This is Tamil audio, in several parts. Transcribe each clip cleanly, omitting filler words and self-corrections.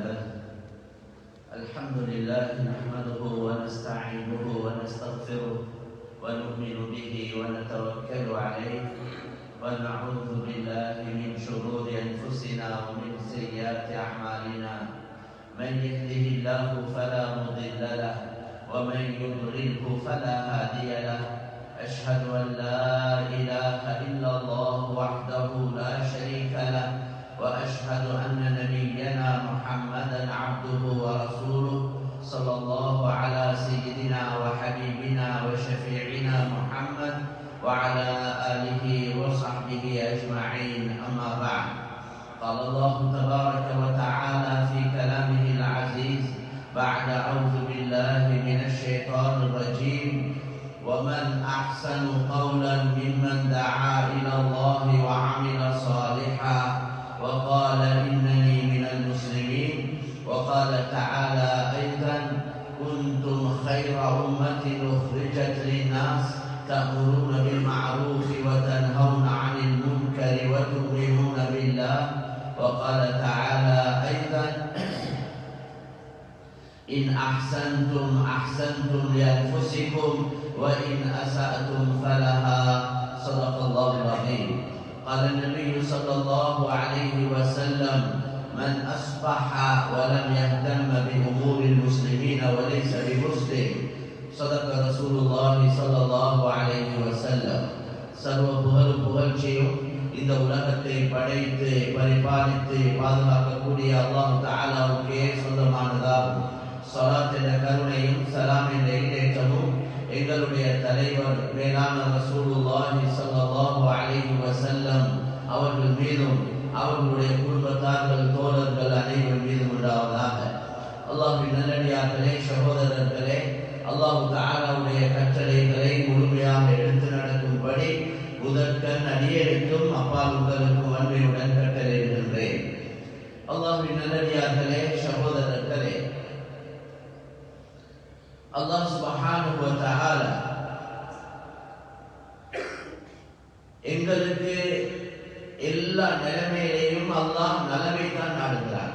لله الحمد لله نحمده ونستعينه ونستغفره ونؤمن به ونتوكل عليه ونعوذ بالله من شرور أنفسنا ومن سيئات أعمالنا من يهده الله فلا مضل له ومن يضلله فلا هادي له أشهد أن لا إله إلا الله وحده لا شريك له وأشهد أن نبينا محمدا عبده ورسوله صلى الله على سيدنا وحبيبنا وشفيعنا محمد وعلى آله وصحبه أجمعين أما بعد قال الله تبارك وتعالى في كلامه العزيز بعد أعوذ بالله من الشيطان الرجيم ومن أحسن قولا ممن دعا إلى الله وعمل صالحا وقال إنني من المسلمين وقال تعالى أيضا كنتم خير أمة أخرجت للناس تأمرون بالمعروف وتنهون عن المنكر وتؤمنون بالله وقال تعالى أيضا إن أحسنتم أحسنتم لأنفسكم وإن أسأتم فلها صدق الله العظيم قال النبي صلى الله عليه وسلم من أصبح ولم يهتم بأمور المسلمين وليس بمسلم صدق رسول الله صلى الله عليه وسلم சர்வ புகழ்ச்சியும் இந்த உலகத்தை படைத்து பரிபாலித்து பாதுகாக்கக்கூடிய அல்லாஹ் தஆலாவுக்கே சொந்தமானதாகும். ஸலாத் என்ற கருணையும் சலாம் என்ற ஈடேற்றமும் எங்களுடைய தலைவர் மேலான ரசூலுல்லாஹி ஸல்லல்லாஹு அலைஹி வஸல்லம் அவர்கள் மீதும் அவர்களுடைய குடும்பத்தார்கள் தோழர்கள் அனைவர் மீதும் உண்டாவதாக. அல்லாஹ்வின் நல்லடியார்களே, சகோதரர்களே, அல்லாஹ் தஆலாவுடைய கட்டளைகளை முழுமையாக எடுத்து நடக்கும்படி முதற்கண் அடியேற்கும் அப்பால் உங்களுக்கும் அன்பையுடன் கட்டளையிடுகின்றேன். அல்லாஹ்வின் நல்லடியார்களே, சகோதரர்களே, அல்லாஹ் சுப்ஹானஹு வ தஆலா எங்களுக்கு எல்லா நிலைமையிலையும் அல்லாஹ் நலவை தான் நாடுகிறார்.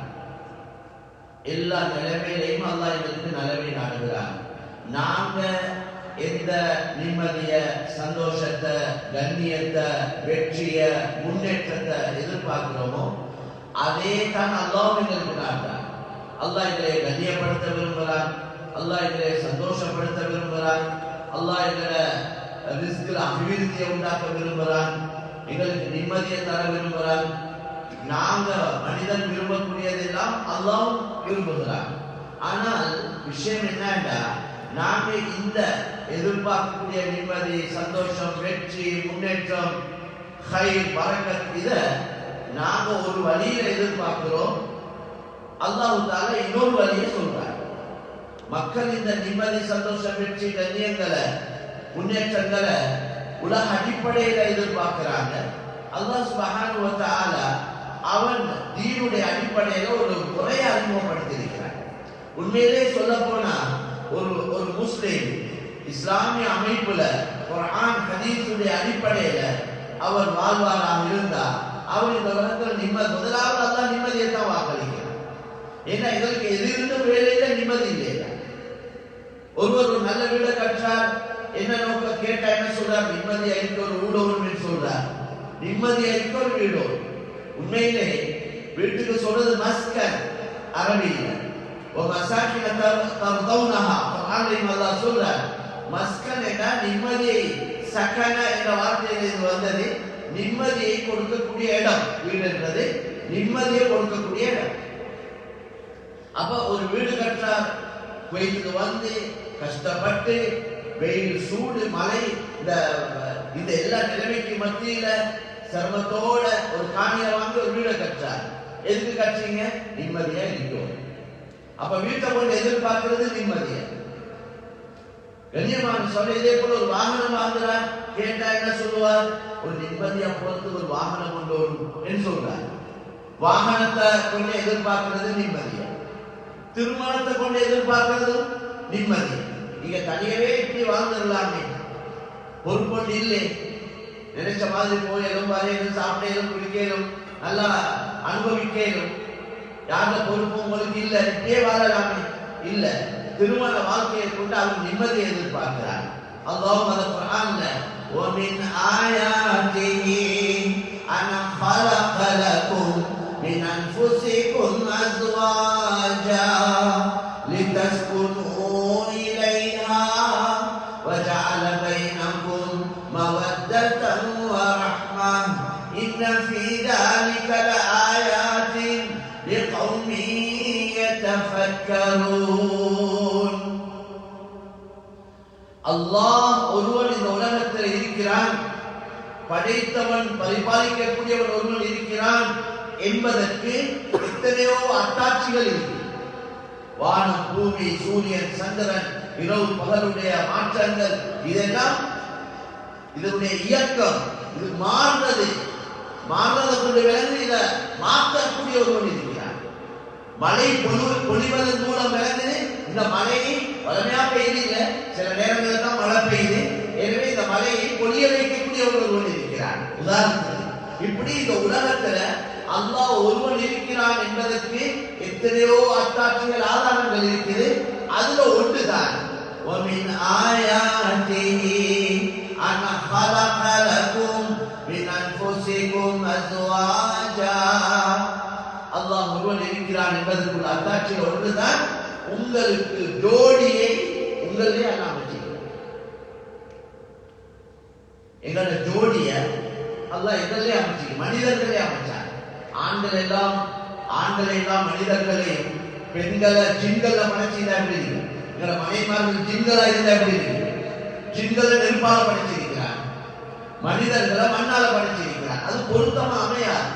எல்லா நிலைமையிலையும் அல்லாஹ் எங்களுக்கு நலவை நாடுகிறார். நாங்க எந்த நிம்மதிய, சந்தோஷத்தை, கண்ணியத்தை, வெற்றிய, முன்னேற்றத்தை எதிர்பார்க்கிறோமோ அதே தான் அல்லாஹ் எங்களுக்கு நாடுறார். அல்லாஹ் எங்களை கண்ணியப்படுத்த விரும்புகிறார். அல்லாஹ் எங்களை சந்தோஷப்படுத்த விரும்புகிறார். அல்லாஹ் எங்களை ரிஸ்கில் அபிவிருத்தியை உண்டாக்க விரும்புகிறார். எங்களுக்கு நிம்மதியை தர விரும்புகிறார். நாங்க மனிதன் விரும்பக்கூடியதெல்லாம் அல்லாஹ் விரும்புகிறார். ஆனால் விஷயம் என்னன்னா, நாங்க இந்த எதிர்பார்க்கக்கூடிய நிம்மதி, சந்தோஷம், வெற்றி, முன்னேற்றம், ஹைர், பரக்கத் இத நாங்க ஒரு வழியில எதிர்பார்க்கிறோம். அல்லாஹ் தஆலா இன்னொரு வழியை சொல்றார். மக்கள் இந்த நிம்மதி, சந்தோஷம், வெற்றி, கண்ணியங்களை, முன்னேற்றங்களை உலக அடிப்படையில எதிர்பார்க்கிறாங்க. அல்லாஹ் சுப்ஹானஹு வ தஆலா அவன் தீனுடைய அடிப்படையில ஒரு முறையை அறிமுகப்படுத்தியிருக்கிறான். உண்மையிலே சொல்ல போனா ஒரு முஸ்லிம் இஸ்லாமிய அமைப்புல குர்ஆன் ஹதீஸுடைய அடிப்படையில அவர் வாழ்வாராக இருந்தா அவர் இந்த உலகத்தில் முதலாவது அல்லாஹ் நிம்மதியை தான் வாக்களிக்கிறார். ஏன்னா இதற்கு எதிர்ந்த வேலையில நிம்மதி இல்லை. ஒருவர் ஒரு நல்ல வீடை கற்றார், என்ன நோக்க கேட்டா என்ன சொல்றார்? நிம்மதி அளிக்க ஒரு ஊடகம் சொல்றார். நிம்மதி அளிக்க ஒரு வீடோ. உண்மையிலே வீட்டுக்கு சொல்றது மஸ்கன் அரபியில. وَمَسَاكِنَ تَرْضَوْنَهَا குர்ஆனில் அல்லாஹ் சொல்றார். மஸ்கன் என்றால் நிம்மதியை, சகன என்ற வார்த்தையிலிருந்து வந்தது. நிம்மதியை கொடுக்கக்கூடிய இடம். வீடு என்றது நிம்மதியை கொடுக்கக்கூடிய இடம். அப்ப ஒரு வீடு கற்றார், குவைத்துக்கு வந்து கஷ்டப்பட்டு வெயில், சூடு, மழை, இந்த எல்லா நிலைமைக்கு மத்தியில சிரமத்தோட ஒரு காணியை வாங்கி ஒரு வீடை கற்றார். எதுக்கு கற்றீங்க? நிம்மதியா இருக்கும். அப்ப வீட்டை கொண்டு எதிர்பார்க்கிறது நிம்மதியா. கண்ணியமான சொல்ல, இதே போல ஒரு வாகனம் வாங்குறார், கேட்டா என்ன சொல்லுவார்? ஒரு நிம்மதியா போறதுக்கு ஒரு வாகனம் கொண்டு என்று சொல்றார். வாகனத்தை கொண்டு எதிர்பார்க்கிறது நிம்மதியா. திருமணத்தை கொண்டு எதிர்பார்க்கிறது நிம்மதி. நீங்க தனியவே இப்படி வாழ்ந்துடலாமே, பொறுப்பொண்டு இல்லை, நினைச்ச மாதிரி போயிடும், வரையிலும், சாப்பிடலும், குடிக்கலும், நல்லா அனுபவிக்கலும். யார பொறுப்பு உங்களுக்கு இல்ல, இப்படியே வாழலாமே இல்ல. திருமண வாழ்க்கையை கொண்டு அவர் நிம்மதியை எதிர்பார்க்கிறார். அல்லாஹ் அந்த குர்ஆன்ல وَمِنْ آيَاتِهِ أَنْ خَلَقَ لَكُمْ مِنْ أَنْفُسِكُمْ أَزْوَاجًا لِتَسْكُنُوا إِلَيْهَا وَجَعَلَ بَيْنَكُمْ مَوَدَّةً وَرَحْمَةً إِنَّ فِي ذَلِكَ لَآيَاتٍ لِقَوْمٍ يَتَفَكَّرُونَ. அல்லாஹ் ஒருவன் இந்த உலகத்தில் இருக்கிறான், படைத்தவன் பரிபாலிக்கக்கூடியவன் ஒருவன் இருக்கிறான் என்பதற்கு எத்தனையோ அத்தாட்சிகள் இருக்கு. வானம், பூமி, சூரியன், சந்திரன், இரவு பகலுடைய மாற்றங்கள், இதெல்லாம் இதனுடைய இயக்கம். இது மாறுறதை கொண்டு விளங்கு இதை மாற்றக்கூடிய ஒருவன் இருக்கிறான். மழை பொழிவதன் மூலம் விளங்குது. இந்த மழையை வளமையா பெய்யுது இல்ல, சில நேரங்களில் தான் மழை பெய்யுது. எனவே இந்த மழையை பொழிய வைக்கக்கூடிய ஒருவன் இருக்கிறான். உதாரணத்துக்கு இப்படி இந்த உலகத்துல அல்லாஹ் ஒருவன் இருக்கிறான் என்பதற்கு எத்தனையோ அத்தாட்சிகள், ஆதாரங்கள் இருக்குது. அதுல ஒன்றுதான் وَمِنْ آيَاتِهِ أَنْ خَلَقَ لَكُمْ مِنْ أَنْفُسِكُمْ أَزْوَاجًا. அல்லாஹ் ஒருவன் இருக்கிறான் என்பதற்குள்ள அத்தாட்சிகள் ஒன்றுதான் உங்களுக்கு ஜோடியை உங்களே அல்லாஹ் அமைச்சிருக்கிறார். எங்களோட ஜோடிய அல்லாஹ் எங்களே அமைச்சு மனிதர்களே அமைச்சார். ஆண்கள் எல்லாம் மனிதர்களையும், பெண்களை ஜின்களை படைச்சிருந்தா எப்படி இருக்கு? எங்களோட மனைமார்கள் ஜின்களா இருந்தா எப்படி இருக்கு? ஜின்களை நெருப்பால படைச்சிருக்கிறார், மனிதர்களை மண்ணால படைச்சிருக்கிறார். அது பொருத்தமா அமையாது,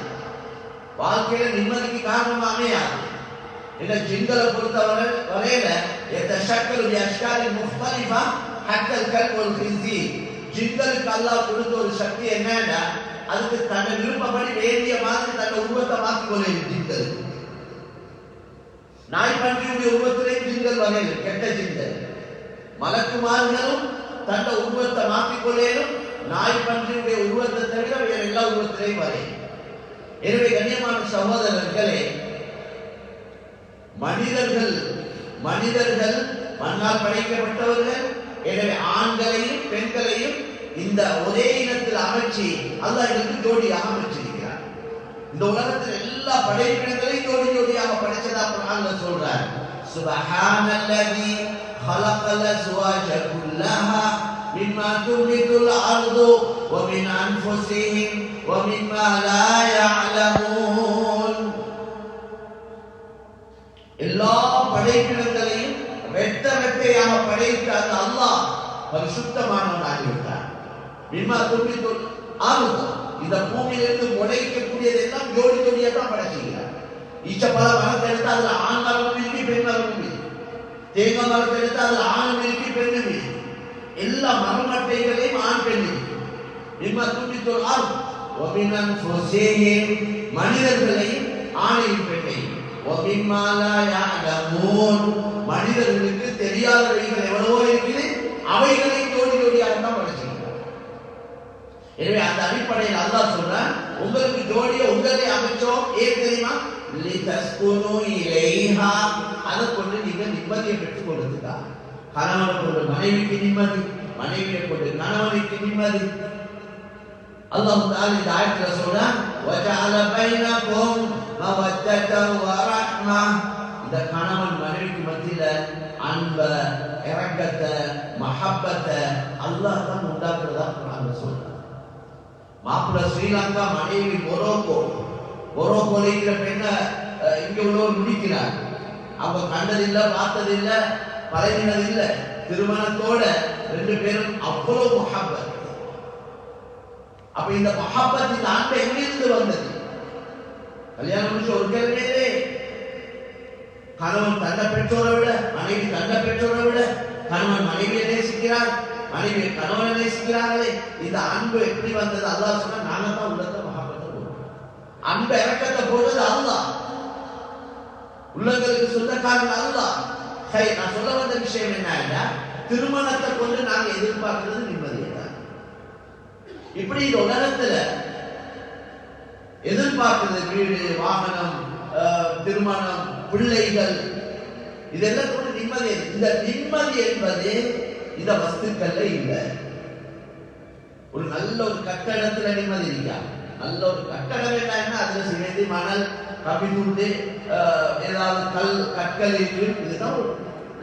வாழ்க்கையில நிம்மதிக்கு காரணமா அமையாது. இந்த ஜின்களை பொறுத்தவரை வரையில எத்தஷக்கல் பிஅஷ்காலி முஃப்தலிஃபா ஹத்தல் கல்ப் வல் ஹின்ஸீர். ஜின்களுக்கு அல்லாஹ் கொடுத்த ஒரு சக்தி என்னன்னா, அதுக்கு தன்னை விருப்பப்படி வேண்டிய மாதிரி தன்னை உருவத்தை மாற்றிக் கொள்ளையும். ஜின்கள் நாய் பன்றியுடைய உருவத்திலேயும் ஜின்கள் வரையிலும், கெட்ட ஜின்கள். மலக்குமார்களும் தன்னை உருவத்தை மாற்றிக் கொள்ளையும், நாய் பன்றியுடைய உருவத்தை தவிர வேற எல்லா உருவத்திலையும் வரையும். எனவே கண்ணியமான சகோதரர்களே, மனிதர்கள் மண்ணால் படைக்கப்பட்டவர்கள். எனவே ஆண்களையும் பெண்களையும் இந்த ஒரே இனத்தில் அமைச்சு அல்லாஹ் எங்களுக்கு ஜோடியாக அமைச்சிருக்கிறார். இந்த உலகத்தில் எல்லா படைப்பினங்களையும் ஜோடி ஜோடியாக படைச்சதா குர்ஆன்ல சொல்றார். சுப்ஹானல்லதி خلقல் அஸ்வாஜ குல்லஹா மிம்மா துன்பிதுல் அர்து வ மின் அன்ஃபுஸிஹிம் வ மிம்மா லா يعلمون. எல்லா படைப்பினங்களையும் வெட்டையாக படைத்த அந்த அல்லாஹ் பரிசுத்தமானவன் ஆகிவிட்டார். மிம்மா துன்பிதுல் அர்து, இந்த பூமியிலிருந்து முளைக்கக்கூடியதெல்லாம் ஜோடி ஜோடியா தான் படைச்சிருக்கிறார். ஈச்சப்பழ மரத்தை எடுத்து அதுல ஆண் மரமும் இருக்கு, பெண் மரமும் இருக்கு. தேங்காய் மரத்தை எடுத்து அதுல ஆணும் இருக்கு, பெண்ணும் இருக்கு. எல்லா மரமட்டைகளையும் ஆண் பெண் இருக்கு. மிம்மா துன்பிதுல் அர்து வ மின் அன்ஃபுஸிஹிம், மனிதர்களையும் ஆணையும் பெண்ணையும். وَمِمَّا لَا يَعْلَمُونَ, மனிதர்களுக்கு தெரியாதவைகள் எவ்வளவோ இருக்குது, அவைகளை ஜோடி ஜோடியாக தான் படைச்சிருக்கிறார். எனவே அந்த அடிப்படையில் அல்லாஹ் சொல்றான், உங்களுக்கு ஜோடியை உங்களே அமைச்சோம். ஏன் தெரியுமா? لِتَسْكُنُوا إِلَيْهَا, அதை கொண்டு நீங்க நிம்மதியை பெற்றுக் கொள்றதுக்கா. கணவனை கொண்டு மனைவிக்கு நிம்மதி, மனைவியை கொண்டு கணவனுக்கு நிம்மதி. அல்லாஹ் தஆலா இந்த ஆயத்துல சொல்றான், وَجَعَلَ بَيْنَكُمْ مَوَدَّةً وَرَحْمَةً. இந்த கணவன் மனைவிக்கு மத்தியில அன்ப, இரக்கத்தை, மஹப்பத்தை அல்லாஹ் தான் உண்டாக்குறதா குர்ஆன்ல சொல்றான். மாப்பிள்ள ஸ்ரீலங்கா, மனைவி மொரோக்கோல இருக்கிற பெண்ண இங்க உள்ளவர் முடிக்கிறார். அவங்க கண்டதில்லை, பார்த்ததில்லை, பழகினதில்லை. திருமணத்தோட ரெண்டு பேரும் அவ்வளவு மஹப்பத். அப்ப இந்த மஹப்பத், இந்த அன்பை எங்கிருந்து வந்தது? கல்யாணம் முடிச்சு ஒரு கேள்வியே, கணவன் தன்னை பெற்றோரை விட, மனைவி தன்னை பெற்றோரை விட, கணவன் மனைவியை நேசிக்கிறார், மனைவி கணவனை நேசிக்கிறார்களே. இந்த அன்பு எப்படி வந்தது? அல்லாஹ் சொன்னா, நாங்க தான் உள்ளத்தை மஹப்பத்தை போடுறோம். அன்பு இறக்கத்தை போடுறது அல்லாஹ், உள்ளங்களுக்கு சொந்தக்காரன் அல்லாஹ். நான் சொல்ல வந்த விஷயம் என்ன, திருமணத்தை கொண்டு நாங்க எதிர்பார்க்கிறது நிம்மதியை தான். இப்படி இந்த உலகத்துல எதிர்பார்க்கிறது வீடு, வாகனம், திருமணம், பிள்ளைகள், இதெல்லாம் கூட நிம்மதி. இந்த நிம்மதி என்பது இந்த வஸ்துக்கள்ல இல்லை. ஒரு நல்ல ஒரு கட்டடத்துல நிம்மதி இல்லையா? நல்ல ஒரு கட்டடம் என்ன, அதுல சிமெண்ட், மணல், கம்பி துண்டு, ஏதாவது கற்கள் இருக்கு, இதுதான் ஒரு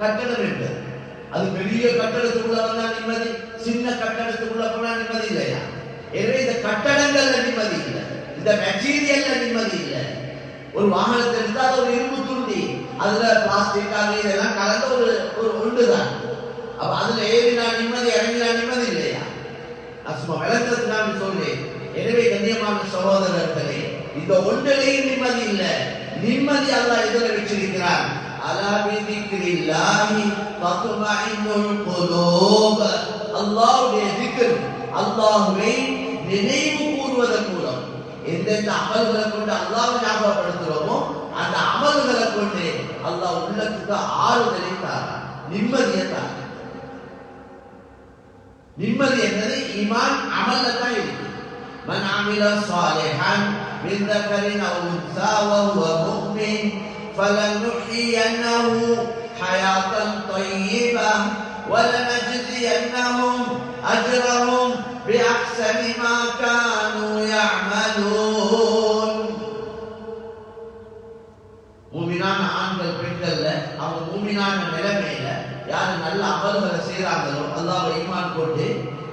கட்டடம் என்பது. அது பெரிய கட்டடத்துக்குள்ள வந்தா நிம்மதி, சின்ன கட்டடத்துக்குள்ள போனா நிம்மதி இல்லையா? எனவே இந்த கட்டடங்கள்ல நிம்மதி இல்லை, இந்த மெட்டீரியல்ல நிம்மதி இல்லை. ஒரு வாகனத்தை எடுத்தால் ஒரு இரும்பு துண்டி, அதுல பிளாஸ்டிக் இதெல்லாம் கலந்த ஒரு ஒன்றுதான். அப்ப அதுல ஏறினா நிம்மதி, இறங்கினா நிம்மதி இல்லையா? சும்மா விளக்கத்துக்காக சொல்றேன். எனவே கண்ணியமான சகோதரர்களே, இந்த ஒன்றிலையும் நிம்மதி இல்லை. நிம்மதி அல்லாஹ் எதிர வச்சிருக்கிறார். அலா பிதிக்ரில்லாஹி தத்மஇன்னுல் குலூப். அல்லாஹ்வுடைய திக்ர், அல்லாஹ்வை நினைவு கூறுவதன் மூலம் எந்தெந்த அமல்களை கொண்டு அல்லாஹ்வை ஞாபகப்படுத்துறோமோ அந்த அமல்களை கொண்டு அல்லாஹ் உள்ளத்துக்கு ஆறுதலை தாரான், நிம்மதியை தாரான். நிம்மதி என்பது ஈமான் அமல்ல தான் இருக்கு. மன் அமில ஸாலிஹன் மின் ذكرٍ أو أنثى وهو مؤمن فلنحيينه حياة طيبة ولنجزينهم أجرهم بأحسن ما كانوا يعملون. மூமினான ஆண்கள் பெண்கள்ல அவங்க மூமினான நிலைமையில யாரு நல்ல அமல்களை செய்யறாங்களோ அல்லாஹ்வை ஈமான் கொண்டு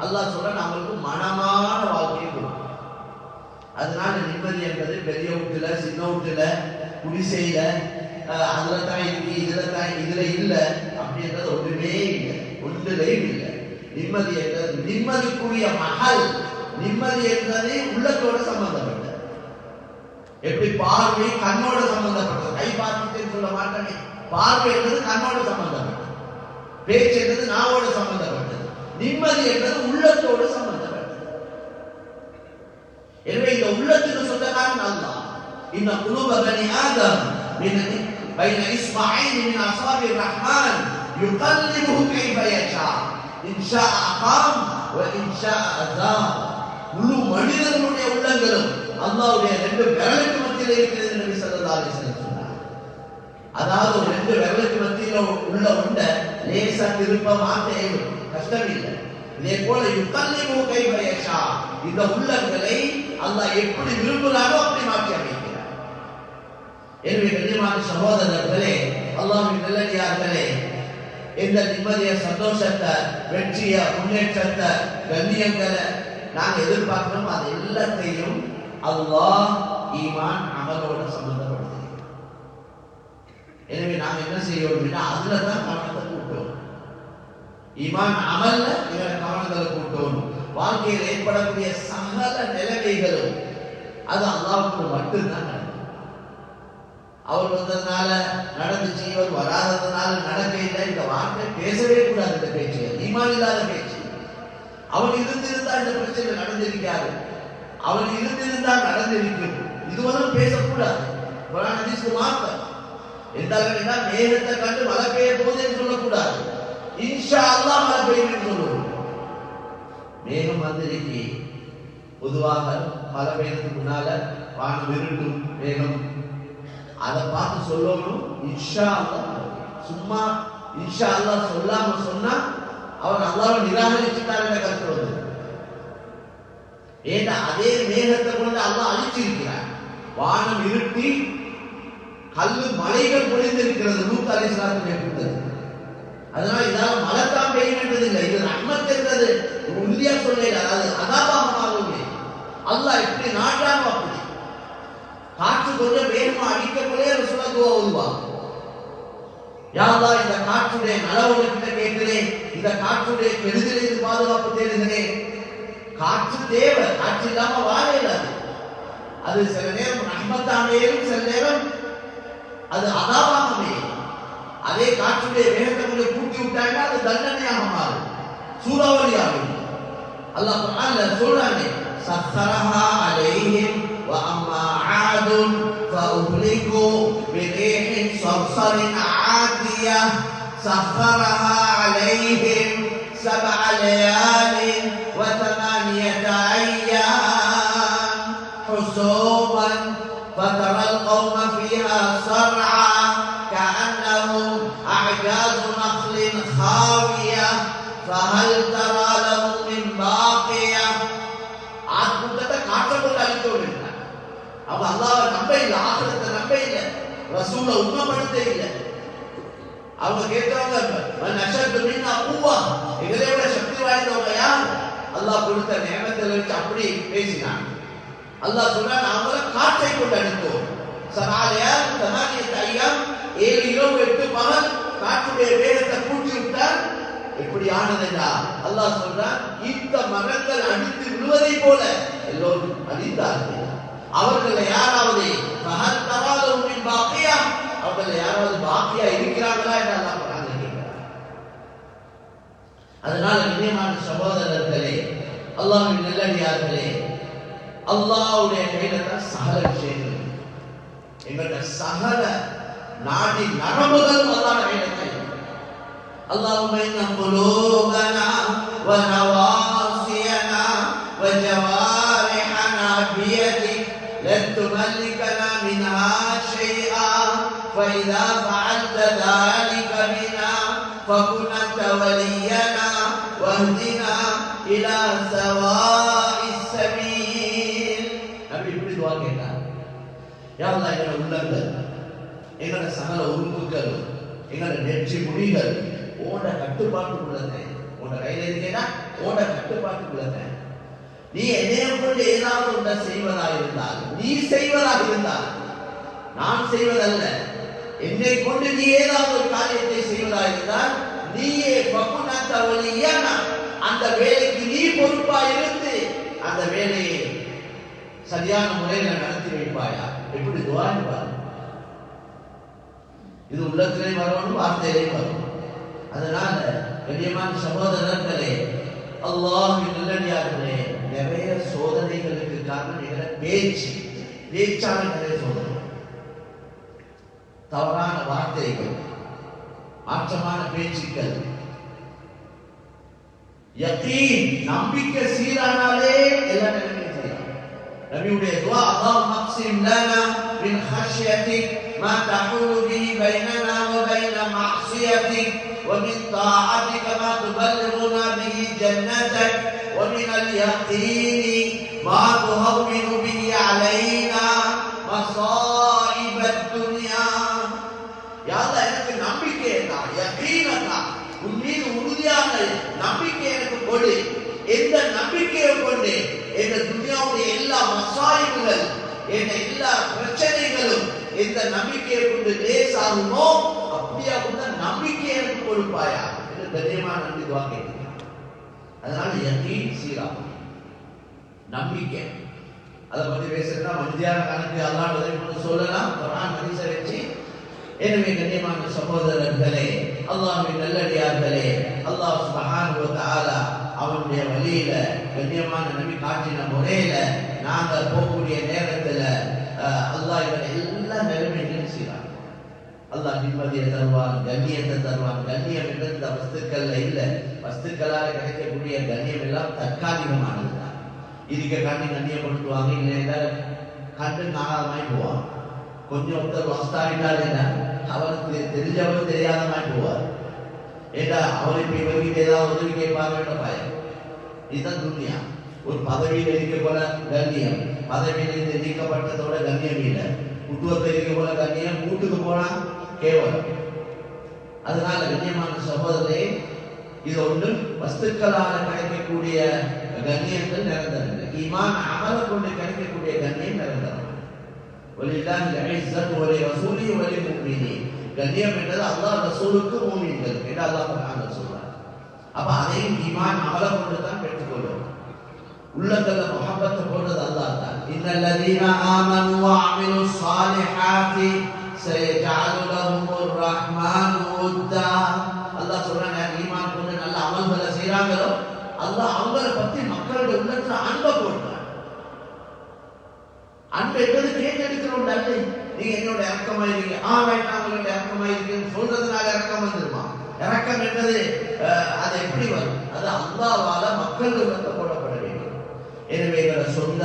அல்லாஹ் சொல்ற அவங்களுக்கு மனமான வாழ்க்கையை கொடுக்கும். அதனால நிம்மதி என்பது பெரிய வீட்டுல, சின்ன வீட்டுல, குடிசையில, அதுல தான் இருக்கு, இதுல இல்ல அப்படின்றது ஒன்றுமே இல்லை, ஒன்றுலையும் இல்லை. நிம்மதி என்றது நிம்மதிக்குரிய மகள். நிம்மதி என்பது உள்ளத்தோட சம்பந்தப்பட்டது. எப்படி பார்வை கண்ணோட சம்பந்தப்பட்டது. கை பார்த்துன்னு சொல்ல மாட்டேன். பார்வை என்பது கண்ணோட சம்பந்தப்பட்டது, பேச்சு என்பது நாவோட சம்பந்தப்பட்டது, நிம்மதி என்பது உள்ளத்தோடு சம்பந்தப்பட்டது. எனவே இந்த உள்ளத்துக்கு சொந்தக்காரன் அல்லாஹ். இன்ன குலூப பனி ஆதம் பைன இஸ்பஅைன் மின் அஸாபிர் ரஹ்மான் யுகல்லிபுஹு கைஃப யஷா இன்ஷா அகாம் வ இன்ஷா அஸாம். முழு மனிதர்களுடைய உள்ளங்களும் அல்லாஹ்வுடைய ரெண்டு விரலுக்கு மத்தியில் இருக்கிறது என்று நபி ஸல்லல்லாஹு அலைஹி வஸல்லம் சொன்னார். அதாவது ஒரு ரெண்டு விரலுக்கு மத்தியில் உள்ள உண்ட லேசா திருப்ப மாற்ற கஷ்டம் இல்லை. இதே போல யுகல்லிபுஹு கைஃப யஷா, இந்த உள்ளங்களை அல்லாஹ் எப்படி விரும்புகிறாரோ அப்படி மாற்றி அமைக்கிறார். எனவே கண்ணியமான சகோதரர்களே, அல்லாஹ்வின் நல்லடியார்களே, இந்த நிம்மதிய, சந்தோஷத்தை, வெற்றிய, முன்னேற்றத்தை, கண்ணியங்களை நாங்கள் எதிர்பார்க்கிறோம். அது எல்லாத்தையும் அல்லாஹ் ஈமான் அமலோட சம்பந்தப்படுது. எனவே நாங்கள் என்ன செய்யணும், அதுல தான் கவனத்தை கூட்டணும். ஈமான் அமல்ல இவரை கவனங்களை கூட்டணும். வாழ்க்கையில் ஏற்படக்கூடிய சகல நிலைமைகளும் அது அல்லாஹ்வுக்கு மட்டும்தான் நடக்கும். அவர் வந்ததுனால நடந்துச்சு, இவர் வராததுனால நடக்கையில் இந்த வார்த்தை பேசவே கூடாது. இந்த பேச்சுகள் ஈமான் இல்லாத பேச்சு. அவன் இருந்திருந்தா இந்த பிரச்சனை நடந்திருக்காது, அவன் இருந்திருந்தால் நடந்திருக்கும், இதுவரை பேசக்கூடாது. குர்ஆன் ஹதீஸ்க்கு மாற்றம். எந்த அளவுக்கு மேகத்தை கண்டு மழை பெய்ய போகுதுன்னு சொல்லக்கூடாது. இன்ஷா அல்லாஹ் மழை பெய்யும் சொல்லுவோம். மேகம் வந்திருக்கு. பொதுவாக மழை பெய்யறதுக்கு முன்னால வானம் இருட்டும், மேகம், அதை பார்த்து சொல்லணும் இன்ஷா அல்லாஹ். சும்மா இன்ஷா அல்லாஹ் சொல்லாம சொன்னா அவர் அல்லாஹ்வை நிராகரிச்சுட்டார் என்ற கருத்து வருது. ஏன்னா அதே மேகத்தை கொண்டு அல்லாஹ் அழிச்சிருக்கிறார். வானம் இருட்டி கல்லு மலைகள் பொழிந்திருக்கிறது. லூத் அலைஹிஸ்ஸலாத்துடைய புத்தர். அதனால இதால மழைத்தான் பெய்ய வேண்டியதில்லை, இது ரஹ்மத் என்றது உறுதியா சொல்ல. அதாவது அதாபாக மாறுமே. அல்லாஹ் எப்படி நாட்டாம அப்படி காற்று கொஞ்சம் வேகமா அடிக்கக்கூடிய ஒரு சுலதுவா உருவாகும். யா அல்லாஹ், இந்த காற்றுடைய நலவோடு கிட்ட கேட்கிறேன், இந்த காற்றுடைய கெடுதலில் பாதுகாப்பு தேடுகிறேன். காற்று தேவை, காற்று இல்லாம வாழ இல்லாது. அது சில நேரம் ரஹ்மத்தாமையும், சில நேரம் அது அதாபாகமே. அதே காற்றுடைய வேகத்தை கொஞ்சம் கூட்டி விட்டாங்க, அது தண்டனையாக மாறும், சூறாவளியாகும். அல்லாஹ் குர்ஆன்ல சொல்றாங்க, சத்தரஹா அலைஹிம் வ அம்மா ஆதுன் ஃபஉஹ்லிகு பிரீஹின் ஸர்ஸரின் ஆதியா சஃபரஹா அலைஹிம் சபஅ லயாலின் வ ثمانية أيام حسوما فترى القوم فيها صرعى كأنهم أعجاز نخل خاوية فهل ترى لهم من باقية. ஆத்மத்தை காற்றப்பட்டு அழித்தோடு அவ அல்லாஹ்வை நம்ப இல்லை, ஆகிரத்தை நம்ப இல்லை, ரசூலை உண்மைப்படுத்த இல்லை. அவங்க கேட்கிறவங்க எங்களை விட சக்தி வாய்ந்தவங்க யார்? அல்லாஹ் கொடுத்த நேமத்தில் வச்சு அப்படி பேசினான். அல்லாஹ் சொல்றான், அவங்கள காற்றை கொண்டு அடித்தோம். சனாலயார் சனாலியத் ஐயாம் 7 இரவு 8 பகல் காற்றுடைய வேகத்தை கூட்டி விட்டார். எப்படி ஆனதுன்னா அல்லாஹ் சொல்றான், இந்த மரங்கள் அடித்து விழுவதை போல எல்லோரும் அழிந்தார்கள். அவர்கள் யாராவது மகன் தராலும் பாக்கியா, அவர்கள் யாராவது பாக்கியா இருக்கிறார்களா என்று அல்லாஹ் குர்ஆன்ல கேட்கிறார். அதனால இனிமான சகோதரர்களே, அல்லாஹ்வின் நல்லடியார்களே, அல்லாஹ்வுடைய கையில தான் சகல விஷயங்கள். எங்களுடைய சகல நாடி நரம்புகளும் அல்லாஹ்வுடைய கையில இருக்கு. اللهم إن قلوبنا ونواصينا وجوارحنا بيدك لن تملكنا منها شيئا فإذا فعلت ذلك بنا فكن أنت ولينا واهدنا إلى سواء السبيل. நபி இப்படி துஆ கேட்டார், யா அல்லாஹ் எங்களுடைய உள்ளங்கள், எங்களுடைய சகல உறுப்புகள், எங்களுடைய நெற்றி முடிகள் ஓட கட்டுப்பாட்டுக்குள்ளதே. உன்ன கையில இருக்கேன்னா ஓட கட்டுப்பாட்டுக்குள்ளதே. நீ என்னைய கொண்டு ஏதாவது ஒன்றை செய்வதாக இருந்தால், நீ செய்வதாக இருந்தால், நான் செய்வதல்ல, என்னை கொண்டு நீ ஏதாவது ஒரு காரியத்தை செய்வதாக இருந்தால், நீயே பக்குனத்த வலியனா, அந்த வேலைக்கு நீ பொறுப்பா இருந்து அந்த வேலையை சரியான முறையில் நடத்தி வைப்பாயா. எப்படி துஆ பாரு. இது உள்ளத்திலே வரணும், வார்த்தையிலே வரும். அதனால கண்ணியமான சகோதரர்களே, அல்லாஹ்வின் நல்லடியார்களே, நிறைய சோதனைகளுக்கு காரணம் எங்களை பேச்சான நிறைய சோதனை, தவறான வார்த்தைகள், மாற்றமான பேச்சுக்கள். யகீன் நம்பிக்கை சீரானாலே எல்லா நிலைமையும் செய்யலாம். நபியுடைய துஆ, அல்லாஹும்ம அக்ஸிம் லனா மின் ஹஷ்யத்திக் ما تحول به بيننا وبين معصيتك ومن طاعتك ما تبلغنا به جنتك ومن اليقين ما تهون به علينا مصائب الدنيا. يا الله எனக்கு நம்பிக்கை தா, யகீன் தா, உன் மீது உறுதியான நம்பிக்கை எனக்கு கொடு. எந்த நம்பிக்கையை கொண்டு இந்த துன்யாவுடைய எல்லா மசாயிபுகள், இந்த எல்லா பிரச்சனைகளும் எந்த நம்பிக்கையை கொண்டு லேசாகுமோ அப்படியா கூட நம்பிக்கை எனக்கு கொடுப்பாயா என்று கண்ணியமான நம்பி துஆ கேட்கிறேன். அதனால யகீன் சீராகும், நம்பிக்கை. அதை பற்றி பேசுறா மத்தியான கணக்கு அல்லாஹ் உதவி பண்ண சொல்லலாம், குர்ஆன் ஹதீஸை வச்சு. எனவே கண்ணியமான சகோதரர்களே, அல்லாஹ்வின் நல்லடியார்களே, அல்லாஹ் சுப்ஹானஹு வ தஆலா அவனுடைய வழியில கண்ணியமான நபி காட்டின முறையில நாங்க போகக்கூடிய நேரத்துல அல்லாஹ் இவரை எல்லா நிலைமைகளையும் செய்வான். அல்லாஹ் நிம்மதியை தருவான், கண்ணியத்தை தருவான். கண்ணியம் என்பது இந்த வஸ்துக்கள்ல இல்ல, வஸ்துக்களால் கிடைக்கக்கூடிய கண்ணியம் எல்லாம் தற்காலிகமானதுதான். இதுக்க காட்டி கண்ணியப்படுத்துவாங்க, இல்லை கண்டு காணாதமாய் போவான். கொஞ்சம் ஒருத்தர் வஸ்தாவிட்டால் என்ன, அவருக்கு தெரிஞ்சவரும் தெரியாதமாய் போவார். ஏண்டா அவருக்கு இவருக்கு ஏதாவது உதவி கேட்பாங்க என்ற பயம். இதுதான் துன்யா. ஒரு பதவியில் இருக்க போல கண்ணியம், பதவியில் நீக்கப்பட்டதோட கண்ணியம் இல்லை. குடும்பத்தில் இருக்க போல கண்ணியம், வீட்டுக்கு போனா கேவலம். அதனால கண்ணியமான சகோதரே, இது ஒன்று வஸ்துக்களால் கிடைக்கக்கூடிய கண்ணியங்கள் நிரந்தரம். ஈமான் அமலை கொண்டு கிடைக்கக்கூடிய கண்ணியம் நிரந்தரம். கண்ணியம் என்றது அல்லாஹ் ரசூலுக்கு மூமின்கள் என்று அல்லாஹ் குர்ஆன்ல சொல்றார். அப்ப அதையும் ஈமான் அமலை கொண்டு தான் பெற்றுக்கொள்ளும். உள்ளங்கள்ல முஹப்பத்தை போடுறது அல்லாஹ் தான். இன்னல்லதீன ஆமனு வ அமிலுஸ் ஸாலிஹாத்தி சயஜஅலு லஹுமுர் ரஹ்மானு உத்தா. அல்லாஹ் சொல்றான், ஈமான் கொண்டு நல்ல அமல்களை செய்றாங்களோ அல்லாஹ் அவங்களை பத்தி மக்களுடைய உள்ளத்துல அன்பை போடுறான். அன்பு என்பது கேட்டெடுக்கிறோம் அல்ல. நீங்க என்னோட இறக்கமாயிருக்கீங்க, நாங்களோட இறக்கமாயிருக்கீங்க சொல்றதுனால இறக்கம் வந்துருமா? இறக்கம் என்பது அது எப்படி வரும்? அது அல்லாஹ்வால மக்கள் உள்ளத்தை போடப்பட வேண்டும். எனவே சொந்த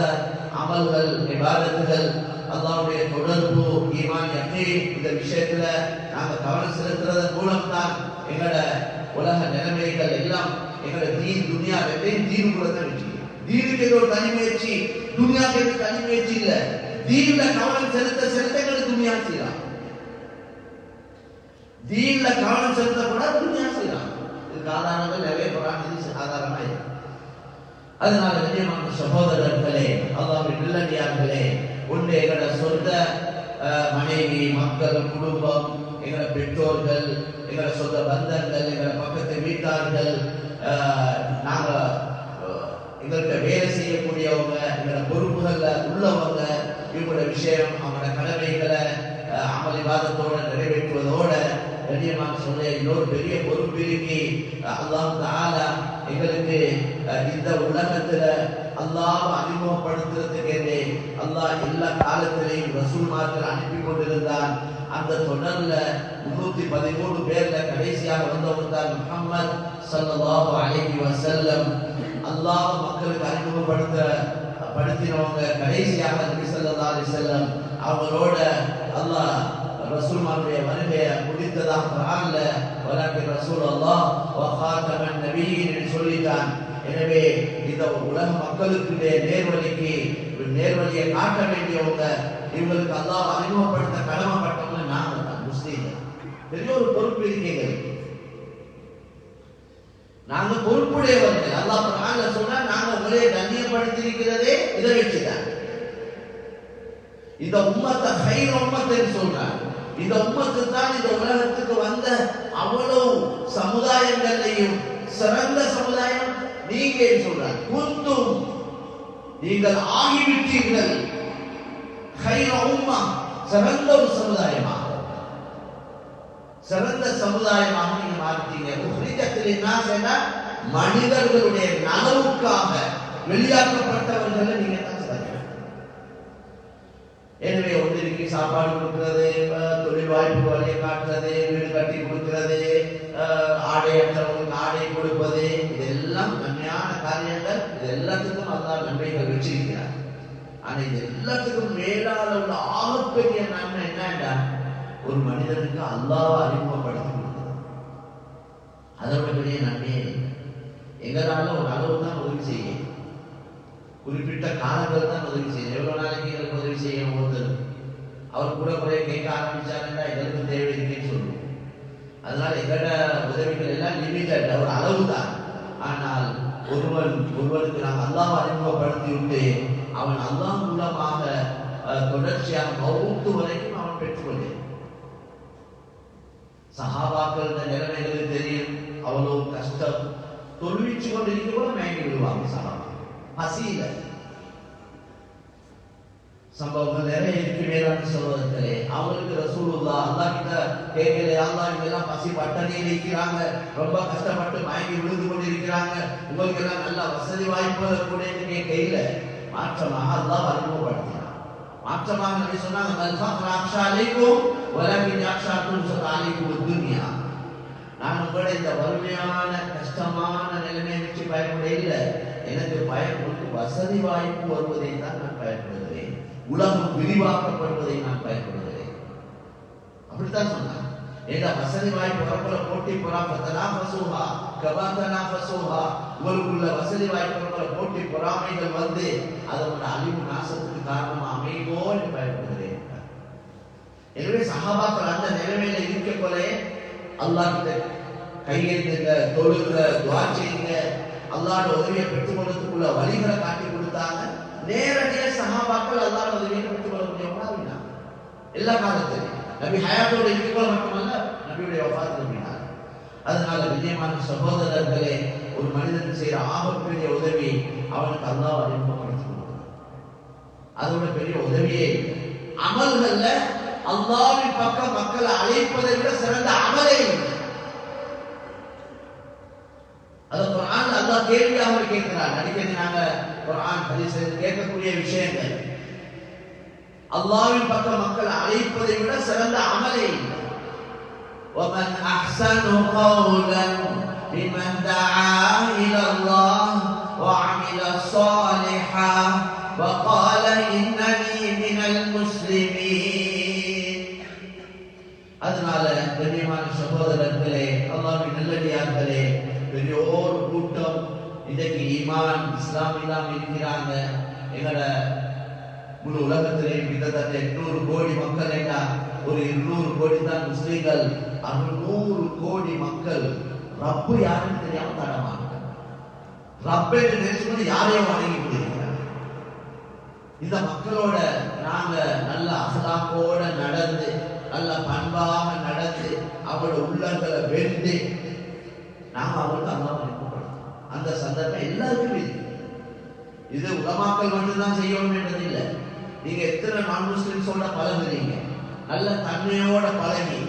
அமல்கள், இபாதத்துகள் அல்லாஹ்வுடைய தொடர்பு, ஈமான், யகீன் இந்த விஷயத்துல நாங்க கவனம் செலுத்துறதன் மூலம் தான் எங்களோட உலக நிலைமைகள் எல்லாம் எங்களோட தீன் துனியா ரெண்டையும் தீனுக்குள்ள தான் வச்சு. தீனுக்கு ஏதோ தனி முயற்சி, துனியாவுக்கு ஏதோ தனி முயற்சி இல்ல. தீன்ல கவனம் செலுத்த செலுத்த எங்களுக்கு துனியா செய்யலாம். தீன்ல கவனம் செலுத்தக்கூடாது, துனியா செய்யலாம். இதுக்கு ஆதாரங்கள் நிறைய குர்ஆன் ஹதீஸ் ஆதாரமா இருக்கு. அதனால கண்ணியமான சகோதரர்களே, அல்லாஹ்வின் நல்லடியார்களே, ஒன்று எங்களோட சொந்த மனைவி, மக்கள், குடும்பம், எங்களோட பெற்றோர்கள், எங்களோட சொந்த பந்தங்கள், எங்களோட பக்கத்து வீட்டார்கள், நாங்க எங்கள்கிட்ட வேலை செய்யக்கூடியவங்க, எங்களோட பொறுப்புகள்ல உள்ளவங்க, இவங்களோட விஷயம், அவங்களோட கடமைகளை அமல் இபாதத்தோட நிறைவேற்றுவதோட கண்ணியமாக சொல்ல இன்னொரு பெரிய பொறுப்பு இருக்கு. அல்லாஹ் தஆலா எங்களுக்கு இந்த உலகத்துல அல்லாஹ் அறிமுகப்படுத்துறதுக்கு அல்லாஹ் எல்லா காலத்திலையும் ரசூல்மார்கள் அனுப்பி கொண்டிருந்தான். அந்த தொடர்ல 313 பேர்ல கடைசியாக வந்தவர் தான் முஹம்மது ஸல்லல்லாஹு அலைஹி வஸல்லம். அல்லாஹ் மக்களுக்கு அறிமுகப்படுத்தினவங்க கடைசியாக நபி ஸல்லல்லாஹு அலைஹி வஸல்லம். அவரோட அல்லாஹ் ரசூல்மாருடைய வருகையை முடித்ததாக குர்ஆன்ல வலக்கின் ரசூலுல்லாஹ் வ காத்தமன் நபியீன் சொல்லிட்டான். எனவே இந்த உலக மக்களுக்கு நேர்வழியை காட்ட வேண்டியவங்க, இவங்களுக்கு அல்லாஹ் அறிமுகப்படுத்த கடமைப்பட்டவங்க நாங்க தான் முஸ்லீம்கள். பெரிய ஒரு பொறுப்பு இருக்கீங்க. நாங்க பொறுப்புடையவர்கள். அல்லாஹ் குர்ஆன்ல சொன்னா நாங்க உங்களை கண்ணியப்படுத்தியிருக்கிறதே இதை வச்சுதான். இந்த உம்மத்தை ஹைர் உம்மத்துன்னு சொல்றாங்க. இந்த உம்மத்து தான் இந்த உலகத்துக்கு வந்த அவ்வளவு சமுதாயங்களையும் சிறந்த சமுதாயம் நீங்க சொல்றாங்க. குந்தும் நீங்கள் ஆகிவிட்டீர்கள் ஹைர் உம்மா, சிறந்த ஒரு சமுதாயமாக, சிறந்த சமுதாயமாக நீங்க மாறிட்டீங்க. மனிதர்களுடைய நலவுக்காக வெளியாக்கப்பட்டவர்கள் நீங்க தான். எனவே ஒன்றிற்கு சாப்பாடு கொடுக்கிறது, தொழில் வாய்ப்பு வழியை காட்டுறது, வீடு கட்டி கொடுக்கிறது, ஆடையற்றவங்களுக்கு ஆடை கொடுப்பது, இதெல்லாம் நன்மையான காரியங்கள். இது எல்லாத்துக்கும் அல்லாஹ் நன்மைகள் வச்சிருக்கிறார். ஆனா இது எல்லாத்துக்கும் மேலால உள்ள ஆகப்பெரிய நன்மை என்னன்னா, ஒரு மனிதனுக்கு அல்லாஹ் அறிமுகப்படுத்தி கொடுக்கிறது. அதோட பெரிய நன்மையே இல்லை. எங்களால ஒரு அளவு தான் உதவி செய்ய, குறிப்பிட்ட காலங்கள் தான் உதவி செய்யணும். எவ்வளவு நாளைக்கு எங்களுக்கு உதவி செய்யணும்? ஒருத்தர் அவர் கூட குறைய கேட்க ஆரம்பிச்சாங்கன்னா எங்களுக்கு தேவை இருக்குன்னு சொல்லுவோம். அதனால எங்களோட உதவிகள் எல்லாம் லிமிட்டட், ஒரு அளவு தான். ஆனால் ஒருவனுக்கு நாம் அல்லாஹ் அறிமுகப்படுத்தி விட்டு அவன் அல்லாஹ் மூலமாக தொடர்ச்சியாக மௌத்து வரைக்கும் அவன் பெற்றுக்கொள்ளும். சஹாபாக்கள் நிலைமைகளுக்கு தெரியும், அவ்வளவு கஷ்டம். தொழுவிச்சு கொண்டிருக்கிறோம் மயங்கி விடுவாங்க சஹாபா. பசியில சம்பவங்கள் நிறைய இருக்கு. மேலான சகோதரர்களே, அவங்களுக்கு ரசூலுல்லாஹ் அல்லாஹ் கிட்ட கேட்கல, அல்லாஹ் இவெல்லாம் பசி பட்டணியில் இருக்கிறாங்க, ரொம்ப கஷ்டப்பட்டு மயங்கி விழுந்து கொண்டிருக்கிறாங்க, உங்களுக்கு எல்லாம் நல்ல வசதி வாய்ப்புகள் கூட கேட்கல. மாற்றமாக அல்லாஹ் அறிமுகப்படுத்தினார். மாற்றமாக நபி சொன்னாங்க, மல் ஃபக்ர அக்ஷா அலைக்கும் வலக்கின் அக்ஷாக்கும் அலைக்கும் துன்யா. நான் உங்களோட இந்த வறுமையான கஷ்டமான நிலைமையை வச்சு பயப்பட இல்லை. எனக்கு பயன்படுத்தி வசதி வாய்ப்பு வருவதை தான் நான் பயன்படுகிறேன், உலகம் விரிவாக்கப்படுவதை நான் பயன்படுகிறேன். அப்படித்தான் சொன்னான். ஏதா வசதி வாய்ப்பு வரப்போல போட்டி பொறாமத்தனாஃபஸூஹா கபந்தனாஃபஸூஹா, உங்களுக்குள்ள வசதி வாய்ப்பு வரப்போல போட்டி பொறாமைகள் வந்து அதோட அழிவு நாசத்துக்கு காரணமா அமையுமோ என்று பயன்படுகிறேன். எனவே சஹாபாக்கள் அந்த நிலைமையில இருக்க போல அல்லாஹ் கிட்ட கையெழுத்துங்க, தொழுங்க, துஆ செய்யுங்க, அல்லாஹ்வோட உதவியை பெற்றுக் கொள்றதுக்குள்ள வழிகளை காட்டி கொடுத்தாங்க. நேரடியாக சஹாபாக்கள் அல்லாஹ்வோட உதவியை பெற்றுக் கொள்ள முடியாம எல்லா காலத்திலும் நபி ஹயாத்தோட இருக்கிற மட்டுமல்ல, நபியுடைய வஃபாத் நபினார். அதனால விஜயமான சகோதரர்களே, ஒரு மனிதனுக்கு செய்யற ஆகப்பெரிய உதவி அவனுக்கு அல்லாஹ் அறிமுகப்படுத்தி கொடுக்கிறார். அதோட பெரிய உதவியே அமல்கள்ல அல்லாஹ்வின் பக்கம் மக்களை அழைப்பதை விட சிறந்த அமலே இல்லை. அது குர்ஆன்ல அல்லாஹ் கேள்வியாக கேட்கிறார். அடிக்கடி நாங்க குர்ஆன் ஹதீஸ்ல கேட்கக்கூடிய விஷயங்கள், அல்லாஹ்வின் பக்கம் மக்களை அழைப்பதை விட சிறந்த அமலே இல்லை. وَمَنْ أَحْسَنُ قَوْلًا مِمَّنْ دَعَا إِلَى اللَّهِ وَعَمِلَ صَالِحًا وَقَالَ إِنَّنِي مِنَ الْمُسْلِمِينَ ஈமான் இஸ்லாம் இல்லாம இருக்கிறாங்க. எங்கட முழு உலகத்திலே கிட்டத்தட்ட 800 கோடி மக்கள் என்ன, ஒரு 200 கோடி தான் முஸ்லிம்கள். 600 கோடி மக்கள் ரப்பு யாருன்னு தெரியாம தடமாட்டாங்க. ரப்பை நினைச்சுக்கொண்டு யாரையும் வணங்கி கொண்டிருக்கிறாங்க. இந்த மக்களோட நாங்க நல்ல அசலாக்கோட நடந்து, நல்ல பண்பாக நடந்து, அவங்களோட உள்ளங்களை வென்று நாம அவங்களுக்கு அல்லாஹ் அனுப்பப்படும். அந்த சந்தர்ப்பம் எல்லாருக்கும் இருக்கு. இது உலமாக்கள் மட்டும்தான் செய்யணும் என்றது இல்லை. நீங்க எத்தனை நான் முஸ்லிம்ஸோட பழகுறீங்க, நல்ல தன்மையோட பழகி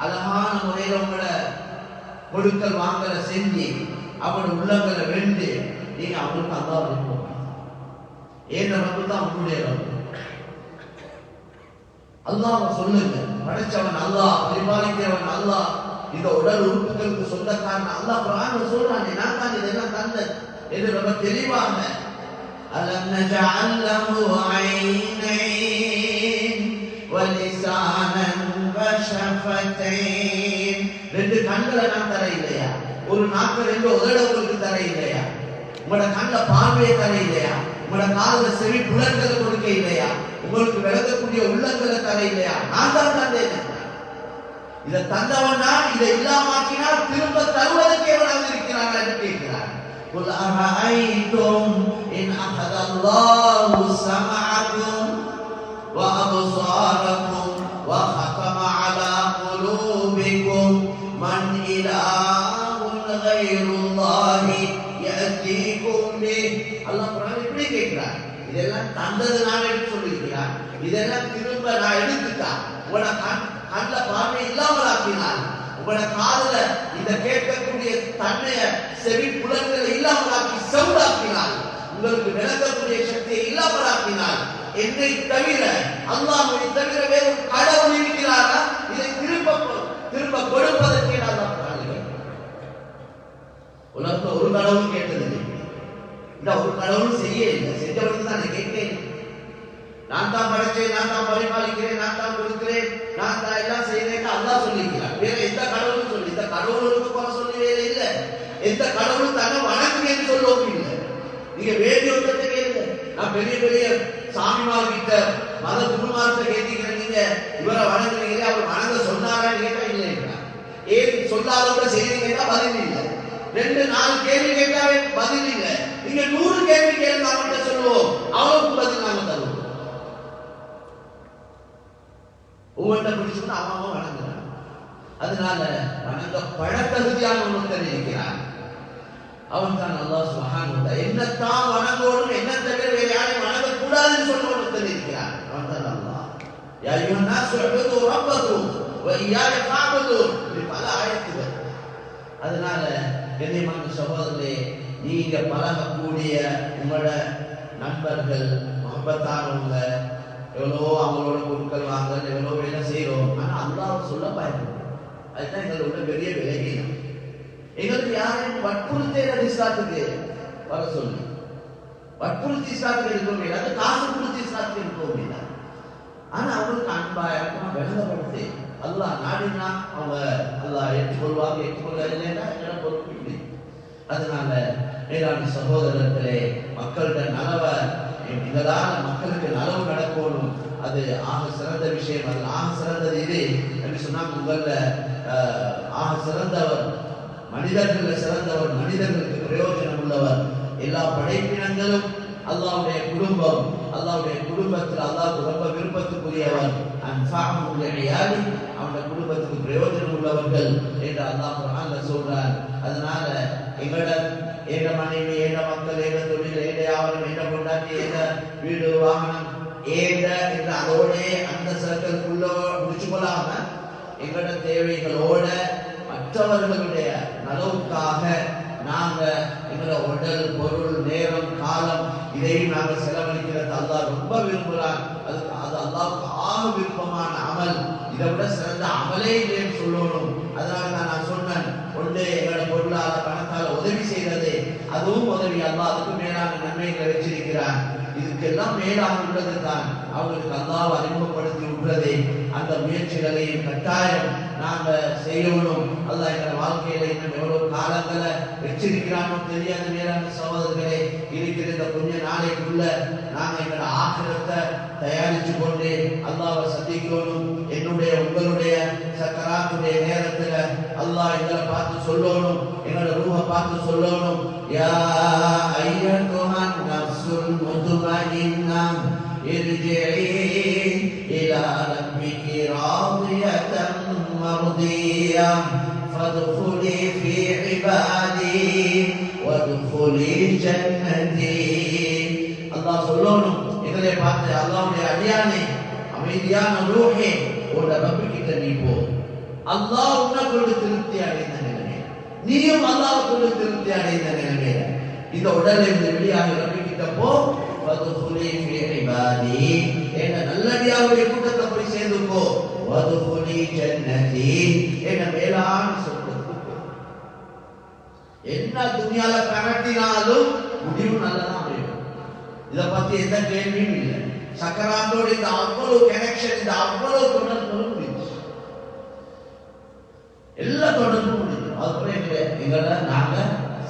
அழகான முறையில உங்களோட கொடுக்கல் வாங்கல செஞ்சு அவங்களோட உள்ளங்களை வென்று நீங்க அவங்களுக்கு அல்லாஹ் அனுப்பணும். ஏன் ரப்பு தான் உங்களுடைய ரப்பு. அல்லாஹ் சொல்லுங்க, படைச்சவன் அல்லாஹ், பரிபாலிக்கிறவன் அல்லாஹ், இந்த உடல் உறுப்புகளுக்கு சொந்தக்காரன் அல்லாஹ் குர்ஆன்ல சொல்றானே, நான் தான் இதெல்லாம் தந்தேன் என்று ரொம்ப தெளிவாக. அலம் நஜஅல் லஹு ஐனைன் வலிசானன் வஷஃபதைன். ரெண்டு கண்களை நான் தர இல்லையா? ஒரு நாக்கு ரெண்டு உதட உங்களுக்கு தர இல்லையா? உங்களோட கண்ல பார்வையை தர இல்லையா? உங்களோட காதுல செவி புலன்களை கொடுக்க இல்லையா? உங்களுக்கு விளக்கக்கூடிய உள்ளங்களை தர இல்லையா? நான் தான் தந்தேன். இதை தந்தவனா இதை இல்லாமாக்கினால் திரும்ப தருவதற்கு எவனாவது இருக்கிறான் என்று கேட்கிறார். قل أرأيتم إن أخذ الله سمعكم وأبصاركم وختم على قلوبكم من إله غير الله يأتيكم به. அல்லாஹ் குர்ஆனில் இப்படி கேட்கிறார். இதெல்லாம் தந்தது நான் எடுத்து சொல்லியிருக்கிறார். இதெல்லாம் திரும்ப நான் எடுத்துட்டா உங்களோட கண்ல பார்வை இல்லாமல் ஆக்கினார். உங்களோட காதுல இதை கேட்கக்கூடிய தன்மைய செவி புலன்களை இல்லாமல் ஆக்கி செவிடாக்கினார். உங்களுக்கு விளக்கக்கூடிய சக்தியை இல்லாமல் ஆக்கினார். என்னை தவிர அல்லாஹ்வை தவிர வேறு கடவுள் இருக்கிறாரா? இதை திரும்ப கொடுப்பதற்கு அல்லாஹ் உலகத்துல ஒரு கடவுள் கேட்டது, இந்த ஒரு கடவுள் செய்ய இல்லை, செஞ்சவனுக்கு தான் கேட்கிறேன். நான் தான் படைச்சேன், நான் தான் பரிபாலிக்கிறேன், நான் தான் கொடுக்கிறேன், நான் தான் எல்லாம் செய்யறேன் அல்லாஹ் சொல்லிக்கிறார். வேற எந்த கடவுளும் சொல்லி, இந்த கடவுளுக்கு போல சொல்லி வேற இல்லை. எந்த கடவுளும் தன்னை வணங்குன்னு சொல்லவும் இல்லை. நீங்க வேண்டிய ஒன்றத்தை கேளுங்க. நான் பெரிய பெரிய சாமிமார் கிட்ட மத குருமார்கிட்ட கேட்டீங்கன்னா நீங்க இவரை வணங்குறீங்களே, அவர் வணங்க சொன்னாரான்னு கேட்டா இல்லைங்களா? ஏன் சொல்லாதவங்க செய்யறீங்கன்னா பதில் இல்லை. 2-4 கேள்வி கேட்டாவே பதில் இல்லை. நீங்க 100 கேள்வி கேளுங்க, அவன்கிட்ட சொல்லுவோம், அவனுக்கு பதில் நாங்க தருவோம். ஒவ்வொன்றை பிடிச்சுட்டு அவன் வணங்குறான். அதனால வணங்க பழத்தகுதியான ஒருத்தர் இருக்கிறான். அவன் தான் அல்லாஹ் சுப்ஹானஹு வ தஆலா. என்னத்தான் வணங்கணும், என்ன தவிர வேற யாரையும் வணங்கக்கூடாதுன்னு சொல்ல ஒருத்தர் இருக்கிறான். அவன் தான் அல்லாஹ். யா அய்யுஹன் நாஸ் உஅ்புது ரப்பக்கும் வ இய்யாக ஃபஅ்புதூன். இது பல ஆயத்துகள். அதனால கண்ணியமான சகோதரர்களே, நீங்க பழகக்கூடிய உங்களோட நண்பர்கள் மஹப்பத்தானவங்க, எவ்வளோ அவங்களோட பொருட்கள் வாங்க, எவ்வளோ வேலை செய்யறோம், ஆனா அல்லாஹ் சொல்ல பயன்படும். அதுதான் எங்களோட பெரிய விலகீனம். எங்களுக்கு யாரையும் வற்புறுத்தேன் இஸ்லாத்துக்கு வர சொல்லி, வற்புறுத்தி இஸ்லாத்துக்கு இருக்க முடியாது, காசு கொடுத்து இஸ்லாத்துக்கு இருக்க முடியாது. ஆனா அவங்களுக்கு அன்பா இறக்கமா விளங்கப்படுத்து. அல்லாஹ் நாடினா அவங்க அல்லாஹ் ஏற்றுக்கொள்வாங்க, ஏற்றுக்கொள்ளலைன்னா எங்களை பொறுப்பு இல்லை. அதனால மேலான சகோதரர்களே, மக்கள்கிட்ட நலவை இதனால மக்களுக்கு நலவு நடக்கணும். அது ஆக சிறந்த விஷயம். அது ஆக சிறந்தது இது என்று சொன்னால், உங்கள ஆக சிறந்தவர் மனிதர்கள், சிறந்தவர் மனிதர்களுக்கு பிரயோஜனம் உள்ளவர். எல்லா படைப்பினங்களும் அல்லாஹ்வுடைய குடும்பம், அல்லாஹ்வுடைய குடும்பத்தில் அல்லாஹ் ரொம்ப விருப்பத்துக்குரியவர். அவனுடைய குடும்பத்துக்கு பிரயோஜனம் உள்ளவர்கள் என்று அல்லாஹ் குர்ஆன்ல சொல்றார். அதனால எங்களோட ஏட மனைவி, ஏட மக்கள், ஏட தொழில், ஏட வியாபாரம், ஏட கொண்டாட்டி, ஏட வீடு வாகனம், ஏட என்று அதோட அந்த சர்க்கிள்குள்ள முடிச்சு கொள்ளாம எங்களோட தேவைகளோட மற்றவர்களுடைய நலவுக்காக நாங்க எங்களோட உடல், பொருள், நேரம், காலம் இதையும் நாங்க செலவழிக்கிறது அல்லாஹ் ரொம்ப விரும்புகிறான். அது அல்லாஹ்வுக்கு ஆக விருப்பமான அமல். இதை விட சிறந்த அமலே இல்லைன்னு சொல்லணும். அதனால தான் நான் சொன்னேன், ஒன்று எங்களோட பொருளால பணத்தால உதவி செய்யறது, அதுவும் உதவி. அல்லாஹ் அதுக்கு மேலான நன்மைகளை வச்சிருக்கிறான். இதுக்கெல்லாம் மேலாக உள்ளது தான் அவங்களுக்கு அல்லாஹ் அறிமுகப்படுத்தி விடுறதே. அந்த முயற்சிகளையும் கட்டாயம் நாங்க செய்யணும். அல்லாஹ் எங்க வாழ்க்கையில இன்னும் எவ்வளவு காலங்களை வச்சிருக்கிறானோ தெரியாத நேரான சகோதரர்களே, இருக்கிற இந்த கொஞ்ச நாளைக்குள்ள நாங்க எங்களோட ஆகிரத்தை தயாரிச்சு கொண்டு அல்லாஹ்வை சந்திக்கணும். என்னுடைய உங்களுடைய சக்கராத்துடைய நேரத்துல அல்லாஹ் எங்களை பார்த்து சொல்லணும், எங்களோட ரூஹை பார்த்து சொல்லணும், யா அய்யத்துஹன் நஃப்ஸுல் முத்மஇன்னா இர்ஜிஇ இலா ரப்பிகி ராதியத்தன் மர்தியா ஃபத்குலி ஃபீ இபாதி வத்குலி ஜன்னதி. அல்லாஹ் சொல்லணும் எங்களை பார்த்து, அல்லாஹ்வுடைய அடியானே, அமைதியான ரூஹே, உன்னோட ரப்பு கிட்ட நீ போ. அல்லாஹ் உன்னை கொண்டு திருப்தி அடைந்த நிலைமை, நீயும் அல்லாஹ் கொண்டு திருப்தி அடைந்த நிலைமையில இந்த உடலை இருந்து வெளியாக ரப்பு கிட்ட போ. வதுகுலி ஃபீ இபாதி, என்ன நல்லடியாருடைய கூட்டத்தை போய் சேர்ந்துக்கோ. வதுகுலி ஜன்னதி, என்ன மேலான சொர்க்கத்துக்கு போ. என்ன துனியால பரட்டினாலும் முடிவு நல்லதான் அமையும். இதை பத்தி எந்த கேள்வியும் இல்லை. சக்கராத்தோட இந்த அவ்வளவு கனெக்ஷன், இந்த அவ்வளவு தொடர்பு முடிஞ்சு, எல்லா தொடர்பும் முடிஞ்சு. அதுக்கப்புறம் எங்களை நாங்க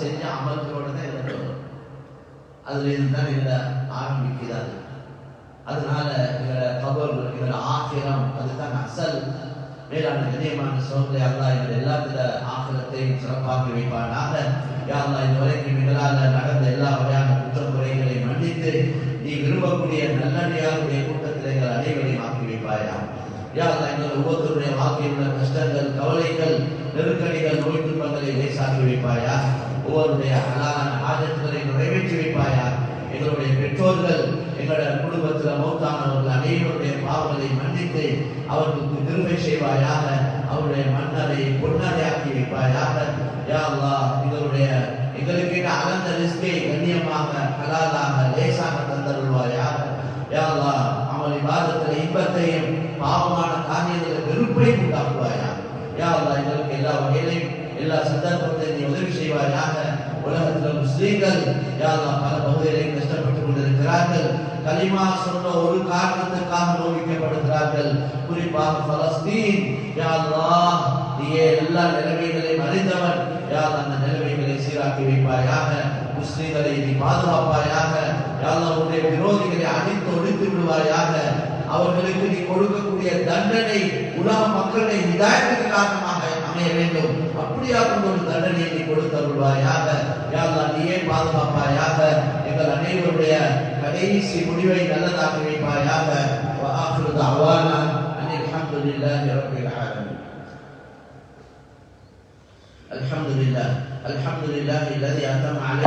செஞ்ச அமல்களோட தான் எங்களை தொடரும். அதுல இருந்துதான் எங்களை ஆரம்பிக்கிறாரு. அதனால எங்களோட கபர், எங்களோட ஆகிரம், அதுதான் அசல். மேலான கண்ணியமான சோதனை அல்லாஹ் எங்கள் எல்லாத்தில ஆகிரத்தையும் சிறப்பாக வைப்பானாக. யா அல்லாஹ் இதுவரைக்கும் எங்களால் நடந்த எல்லா வகையான குற்றக்குறைகளை மன்னித்து நீ விரும்பக்கூடிய நல்லடியாருடைய கூட்டத்தில் எங்கள் அனைவரையும் ஆக்கி வைப்பாயா. யா அல்லாஹ் எங்கள் ஒவ்வொருவருடைய வாழ்க்கையில் உள்ள கஷ்டங்கள், கவலைகள், நெருக்கடிகள், நோய் துன்பங்களை லேசாக்கி வைப்பாயா. ஒவ்வொருடைய ஹலாலான ஆஜத்துகளை நிறைவேற்றி வைப்பாயா. எங்களுடைய பெற்றோர்கள், எங்களுடைய குடும்பத்தில் மௌத்தானவர்கள் அனைவருடைய பாவங்களை மன்னித்து அவர்களுக்கு கிருபை செய்வாயாக. அவருடைய மன்னரை பொன்னரை ஆக்கி வைப்பாயாக. யா அல்லாஹ் எங்களுக்கு அகந்த ரிஸ்கை கண்ணியமாக, ஹலாலாக, லேசாக தந்தருள்வாயாக. யா அல்லாஹ் அமல் இபாதத்தில் இன்பத்தையும் பாவமான காரியங்களில் வெறுப்பை உண்டாக்குவாயா. யா அல்லாஹ் எங்களுக்கு எல்லா வகையிலையும் எல்லா சந்தர்ப்பத்தையும் நீ உதவி செய்வாயாக. உலகத்தில் முஸ்லீம்கள் யா அல்லாஹ் பல பகுதிகளில் கஷ்டப்பட்டுக் கொண்டிருக்கிறார்கள். கலிமா சொன்ன ஒரு காரணத்துக்காக நோவிக்கப்படுகிறார்கள். குறிப்பாக பலஸ்தீன். யா அல்லாஹ் நீயே எல்லா நிலைமைகளையும் அறிந்தவன். யா அல்லாஹ் அந்த நிலைமைகளை சீராக்கி வைப்பாயாக. முஸ்லிம்களை நீ பாதுகாப்பாயாக. யா அல்லாஹ் உன்னுடைய விரோதிகளை அடித்து ஒழித்து விடுவாயாக. அவர்களுக்கு நீ கொடுக்கக்கூடிய தண்டனை உலக மக்களை ஹிதாயத்துக்கு காரணமாக அமைய வேண்டும். அப்படியாக ஒரு தண்டனையை நீ கொடுத்தருள்வாயாக. யா அல்லாஹ் நீயே பாதுகாப்பாயாக. எங்கள் அனைவருடைய கடைசி முடிவை நல்லதாக்கி வைப்பாயாக. வ ஆகிரு தஅவானா அனில் ஹம்துலில்லாஹி ரப்பில் ஆலமீன். அல்ஹம்துலில்லாஹ் அல்ஹம்துலில்லாஹி அல்லதி அத்தம